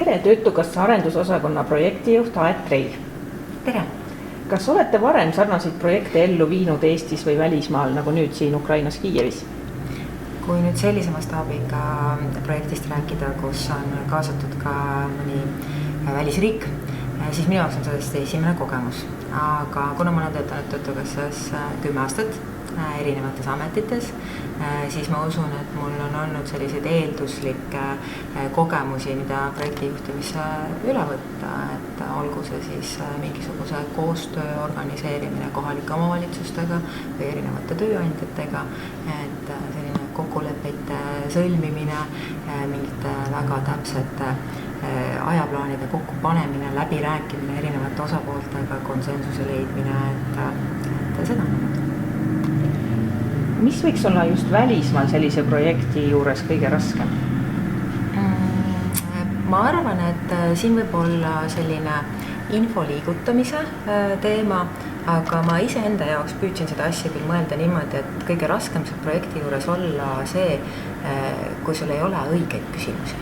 tere, Töötukassa arendusosakonna projektijuht Aet Treil. Tere! Kas olete varem sarnaseid projekte ellu viinud Eestis või välismaal, nagu nüüd siin Ukrainas Kiievis? Kui nüüd sellise mastaabiga projektist rääkida, kus on kaasatud ka mõni välisriik, siis minu jaoks on sellest esimene kogemus. Aga kuna ma olen töötanud Töötukassas 10 aastat erinevates ametites, siis ma usun, et mul on olnud selliseid eelduslikke kogemusi, mida projektijuhtimisse üle võtta, et olgu see siis mingisuguse koostöö organiseerimine kohalike omavalitsustega või erinevate tööandjatega, et selline kokkulepete sõlmimine, mingite väga täpsete ajaplaanide kokkupanemine, läbirääkimine erinevate osapooltega, konsensuse leidmine, et seda on olnud. Mis võiks olla just välismaal sellise projekti juures kõige raskem? Ma arvan, et siin võib olla selline info liigutamise teema, aga ma iseenda jaoks püüdsin seda asja küll mõelda niimoodi, et kõige raskem see projekti juures olla see, kui sul ei ole õigeid küsimusi.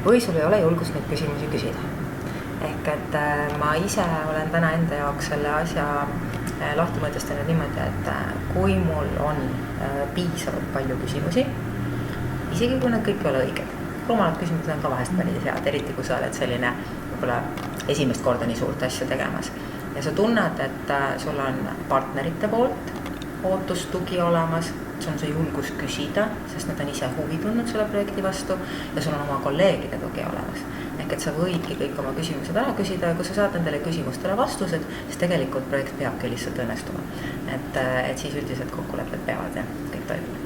Või sul ei ole julgust neid küsimusi küsida. Ehk et ma ise olen täna enda jaoks selle asja lahti mõtestanud niimoodi, et kui mul on piisavalt palju küsimusi, isegi kui nad kõik ei ole õiged, rumalad küsimused on ka vahest päris head, eriti kui sa oled selline võib-olla esimest korda nii suurt asja tegemas. Ja sa tunned, et sul on partnerite poolt ootustugi olemas, sul on see julgus küsida, sest nad on ise huvi tundnud selle projekti vastu ja sul on oma kolleegide tugi olemas. Ehk et sa võidki kõik oma küsimused ära küsida ja kui sa saad nendele küsimustele vastused, siis tegelikult projekt peabki lihtsalt õnnestuma. Et siis üldiselt kokkulepped peavad ja kõik toimub.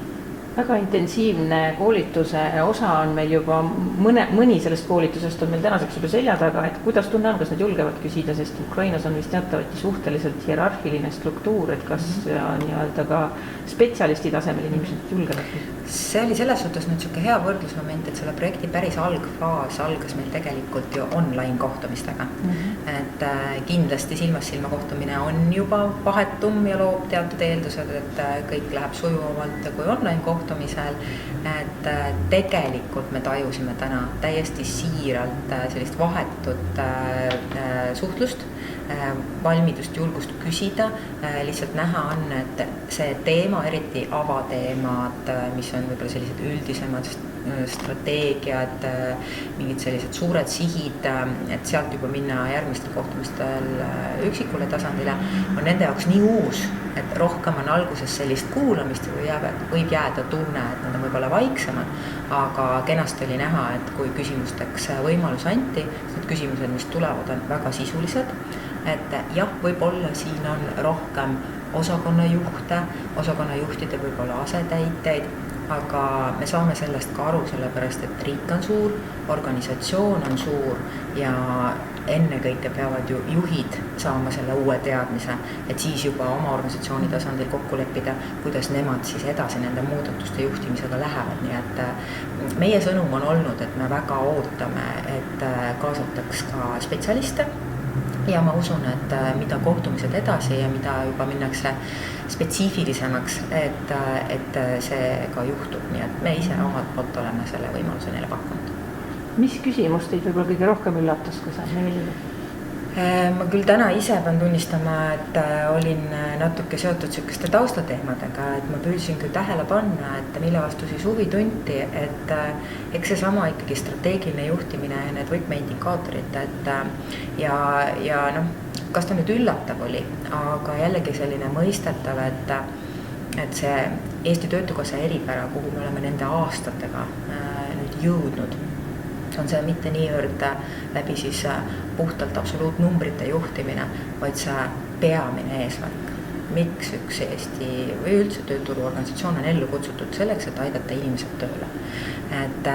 Väga intensiivne koolituse osa on meil juba, mõni sellest koolitusest on meil tänaseks juba selja taga, et kuidas tunne on, kas nad julgevad küsida, sest Ukrainas on vist teatavasti suhteliselt hierarhiline struktuur, et kas nii-öelda ka spetsialisti tasemel inimesed julgevad küsida? See oli selles suhtes nüüd siuke hea võrdlusmoment, et selle projekti päris algfaas algas meil tegelikult ju online kohtumistega. Et kindlasti silma kohtumine on juba vahetum ja loob teatud eeldused, et kõik läheb sujuvamalt kui online kohtumisel. Et tegelikult me tajusime täna täiesti siiralt sellist vahetut suhtlust, valmidust, julgust küsida, lihtsalt näha on, et see teema, eriti avateemad, mis on võib-olla sellised üldisemad strateegiad, mingid sellised suured sihid, et sealt juba minna järgmistel kohtumistel üksikule tasandile, on nende jaoks nii uus, et rohkem on alguses sellist kuulamist ja võib jääda tunne, et nad on võib-olla vaiksemad, aga kenasti oli näha, et kui küsimusteks võimalus anti, need küsimused, mis tulevad, on väga sisulised, et jah, võib-olla siin on rohkem osakonnajuhtide võib-olla asetäiteid, aga me saame sellest ka aru, sellepärast, et riik on suur, organisatsioon on suur ja ennekõike peavad ju juhid saama selle uue teadmise, et siis juba oma organisatsiooni tasandil kokku leppida, kuidas nemad siis edasi nende muudatuste juhtimisega lähevad. Nii et meie sõnum on olnud, et me väga ootame, et kaasataks ka spetsialiste. Ja ma usun, et mida kohtumised edasi ja mida juba minnakse spetsiifilisemaks, et see ka juhtub. Nii et me ise omalt poolt oleme selle võimaluse neile pakkunud. Mis küsimus teid võib-olla kõige rohkem üllatas, kui sa meelid? Ma küll täna ise pean tunnistama, et olin natuke seotud sükeste taustateemadega, et ma püüdsin küll tähele panna, et mille vastu siis huvi tunti, et eks see sama ikkagi strateegiline juhtimine ja need võtmeindikaatorid, et ja kas ta nüüd üllatav oli, aga jällegi selline mõistetav, et see Eesti Töötukassa eripära, kuhu me oleme nende aastatega nüüd jõudnud, on see mitte niivõrd läbi siis puhtalt absoluutnumbrite juhtimine, vaid see peamine eesmärk. Miks üks Eesti või üldse tööturuorganisatsioon on ellu kutsutud selleks, et aidata inimesed tööle. Et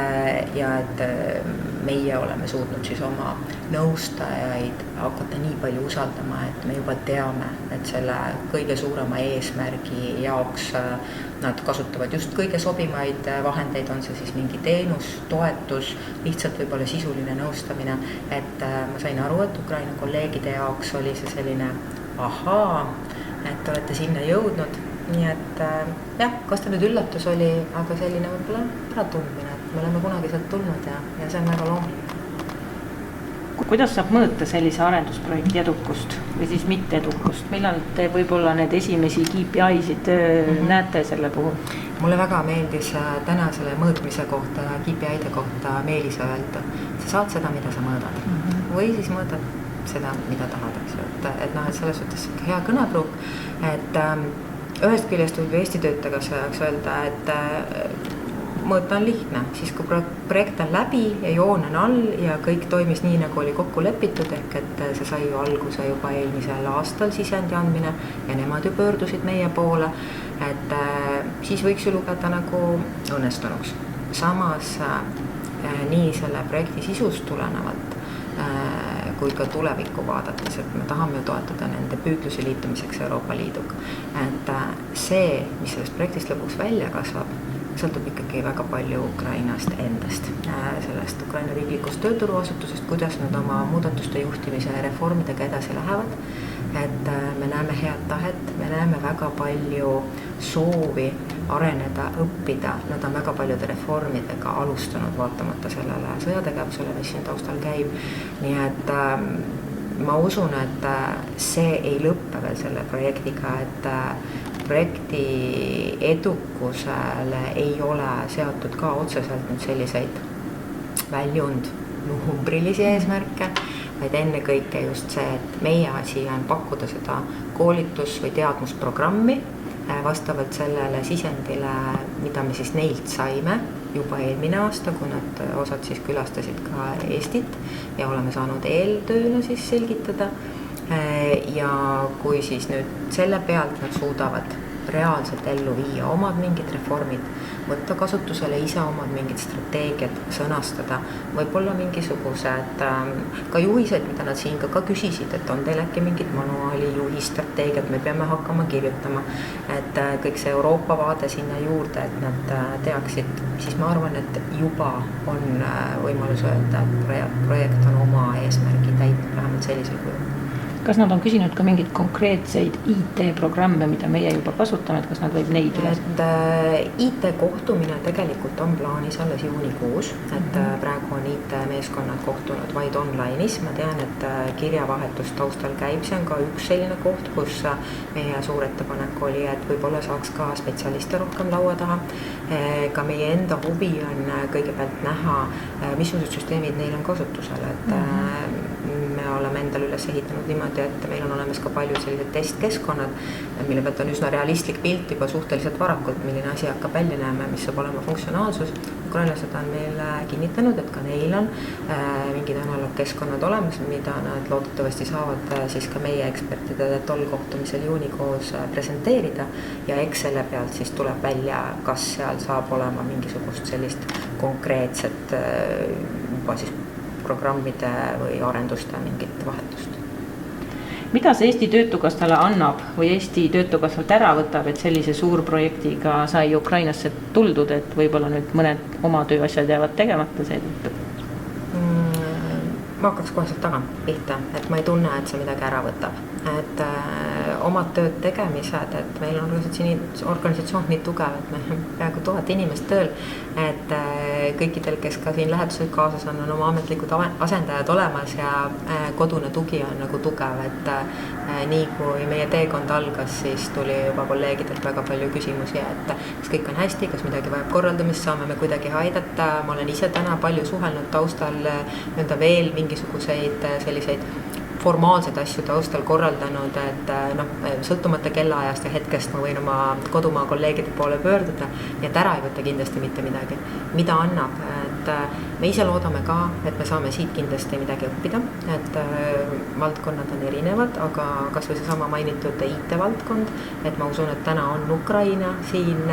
meie oleme suutnud siis oma nõustajaid hakata nii palju usaldama, et me juba teame, et selle kõige suurema eesmärgi jaoks nad kasutavad just kõige sobimaid vahendeid, on see siis mingi teenus, toetus, lihtsalt võib-olla sisuline nõustamine. Et ma sain aru, et Ukraina kolleegide jaoks oli see selline et olete sinna jõudnud. Nii et jah, kas ta nüüd üllatus oli, aga selline võib-olla äratundmine, et me oleme kunagi sealt tulnud ja see on väga loomulik. Kuidas saab mõõta sellise arendusprojekti edukust või siis mitte edukust? Millal te võib-olla need esimesi KPI-sid näete selle puhul? Mulle väga meeldis täna selle mõõtmise kohta ja KPI-de kohta Meelise öelda. Sa saad seda, mida sa mõõdad. Või siis mõõdad seda, mida tahad, eks ju. Et selles suhtes hea kõnepruuk, et ühest küljest võib Eesti töötajaks öelda, et mõõta on lihtne, siis kui projekt on läbi ja joon on all ja kõik toimis nii, nagu oli kokku lepitud, ehk et see sai ju alguse juba eelmisel aastal sisendi andmine ja nemad ju pöördusid meie poole, et siis võiks ju lugeda nagu õnnestunuks. Samas nii selle projekti sisust tulenevalt kui ka tulevikku vaadates, et me tahame toetada nende püüdlusi liitumiseks Euroopa Liiduga. Et see, mis sellest projektist lõpuks välja kasvab, sõltub ikkagi väga palju Ukrainast endast, sellest Ukraina riiklikust tööturuasutusest, kuidas nad oma muudatuste juhtimise ja reformidega edasi lähevad. Et me näeme head tahet, me näeme väga palju soovi areneda, õppida, nad on väga paljude reformidega alustanud vaatamata sellele sõjategevusele, mis siin taustal käib. Nii et ma usun, et see ei lõppe veel selle projektiga, et projekti edukusele ei ole seatud ka otseselt nüüd selliseid väljund numbrilisi eesmärke, vaid ennekõike just see, et meie asi on pakkuda seda koolitus- või teadmusprogrammi vastavalt sellele sisendile, mida me siis neilt saime juba eelmine aasta, kui nad osad siis külastasid ka Eestit ja oleme saanud eeltööna siis selgitada. Ja kui siis nüüd selle pealt nad suudavad reaalselt ellu viia omad mingid reformid, võtta kasutusele ise omad mingid strateegiad, sõnastada, võib-olla mingisugused ka juhised, mida nad siin ka küsisid, et on teil äkki mingid manuaali juhistrateegiad, me peame hakkama kirjutama, et kõik see Euroopa vaade sinna juurde, et nad teaksid, siis ma arvan, et juba on võimalus öelda, et projekt on oma eesmärgi täitnud vähemalt sellisel kujul. Kas nad on küsinud ka mingeid konkreetseid IT-programme, mida meie juba kasutame, et kas nad võib neid üles? IT-kohtumine tegelikult on plaanis alles juunikuus, et praegu on IT-meeskonnad kohtunud vaid online'is. Ma tean, et kirjavahetus taustal käib, see on ka üks selline koht, kus meie suur ettepanek oli, et võib-olla saaks ka spetsialiste rohkem laua taha. Ka meie enda huvi on kõigepealt näha, missugused süsteemid neil on kasutusel, et me oleme endale üles ehitanud niimoodi, et meil on olemas ka palju sellised testkeskkonnad, mille pealt on üsna realistlik pilt juba suhteliselt varakult, milline asi hakkab välja näeme, mis saab olema funktsionaalsus. Ukrainlased on meil kinnitanud, et ka neil on mingid analoogkeskkonnad olemas, mida nad loodetavasti saavad siis ka meie ekspertide tol kohtumisel juunikoos presenteerida ja eks selle pealt siis tuleb välja, kas seal saab olema mingisugust sellist konkreetset juba siis programmide või arenduste mingit vahetust. Mida see Eesti Töötukassale annab või Eesti Töötukassalt ära võtab, et sellise suurprojektiga sai Ukrainasse tuldud, et võib-olla nüüd mõned oma tööasjad jäävad tegemata seetõttu? Ma hakkaks koheselt tagant pihta, et ma ei tunne, et see midagi ära võtab. Et omad tööd tegemised, et meil on organisatsioon nii tugev, et me peaaegu 1000 inimest tööl, et kõikidel, kes ka siin lähetused kaasas on oma ametlikud asendajad olemas ja kodune tugi on nagu tugev, et nii kui meie teekond algas, siis tuli juba kolleegidelt väga palju küsimusi, et kas kõik on hästi, kas midagi vajab korraldamist, saame me kuidagi aidata. Ma olen ise täna palju suhelnud taustal veel mingisuguseid selliseid formaalseid asju taustal korraldanud, et sõltumata kellaajast ja hetkest ma võin oma kodumaa kolleegide poole pöörduda, nii et ära ei võtta kindlasti mitte midagi. Mida annab, et me ise loodame ka, et me saame siit kindlasti midagi õppida, et valdkonnad on erinevad, aga kas või see sama mainitud IT-valdkond, et ma usun, et täna on Ukraina siin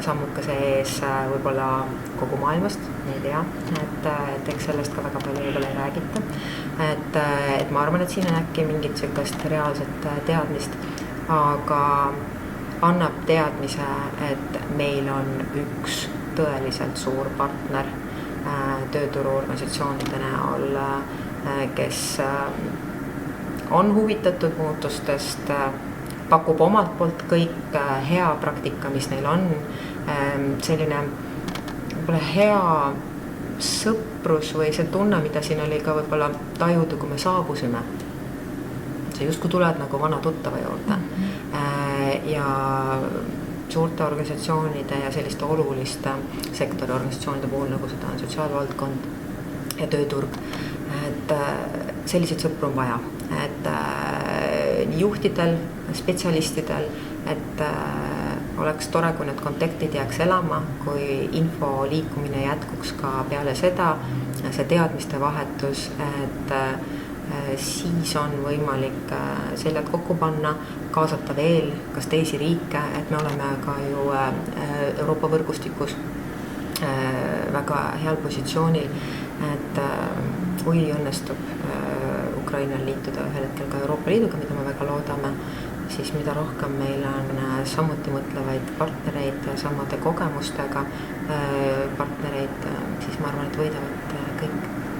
sammukese ees võib-olla kogu maailmast, ei tea, et eks sellest ka väga palju võib-olla ei räägita. Et ma arvan, et siin on äkki mingit sellist reaalset teadmist, aga annab teadmise, et meil on üks tõeliselt suur partner tööturuorganisatsioonide näol, kes on huvitatud muutustest, pakub omalt poolt kõik hea praktika, mis neil on, selline hea sõprus sõprus või see tunne, mida siin oli ka võib-olla tajuda, kui me saabusime. See justkui tuled nagu vana tuttava juurde. Ja suurte organisatsioonide ja selliste oluliste sektori organisatsioonide puhul, nagu seda on sotsiaalvaldkond ja tööturg, et selliseid sõpru on vaja, et nii juhtidel, spetsialistidel, et oleks tore, kui need kontaktid jääks elama, kui info liikumine jätkuks ka peale seda, see teadmiste vahetus, et siis on võimalik seljad kokku panna, kaasata veel kas teisi riike, et me oleme ka ju Euroopa võrgustikus väga heal positsioonil, et kui õnnestub Ukrainal liituda ühel hetkel ka Euroopa Liiduga, mida me väga loodame, siis mida rohkem meil on samuti mõtlevaid partnereid samade kogemustega partnereid, siis ma arvan, et võidavad kõik.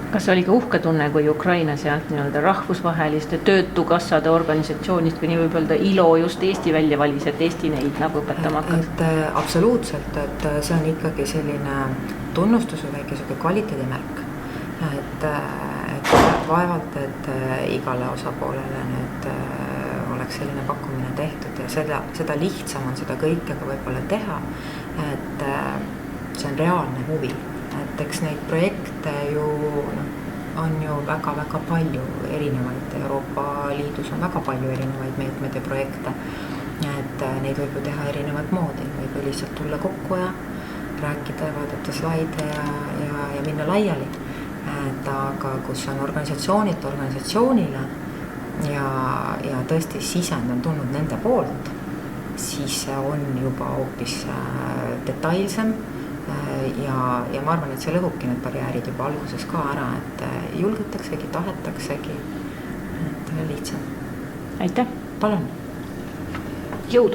Kas oli ka uhke tunne, kui Ukraina sealt nii-öelda rahvusvaheliste töötukassade organisatsioonist, kui nii võib öelda, ILO just Eesti välja valis, et Eesti neid nagu õpetama hakkas? Absoluutselt, et see on ikkagi selline tunnustus või väike kvaliteedimärk, et vaevalt, et igale osapoolele nüüd oleks selline pakkumine tehtud ja seda lihtsam on seda kõike ka võib-olla teha, et see on reaalne huvi. Et eks neid projekte ju on ju väga-väga palju erinevaid, Euroopa Liidus on väga palju erinevaid meetmeid ja projekte, et neid võib ju teha erinevat moodi, võib ju lihtsalt tulla kokku ja rääkida, vaadata slaide ja minna laiali, et aga kus on organisatsioonilt organisatsioonile ja tõesti sisend on tulnud nende poolt, siis see on juba hoopis detailsem. Ja ma arvan, et see lõhubki need barjäärid juba alguses ka ära, et julgetaksegi, tahetaksegi, et lihtsam. Aitäh! Palun! Jõudu!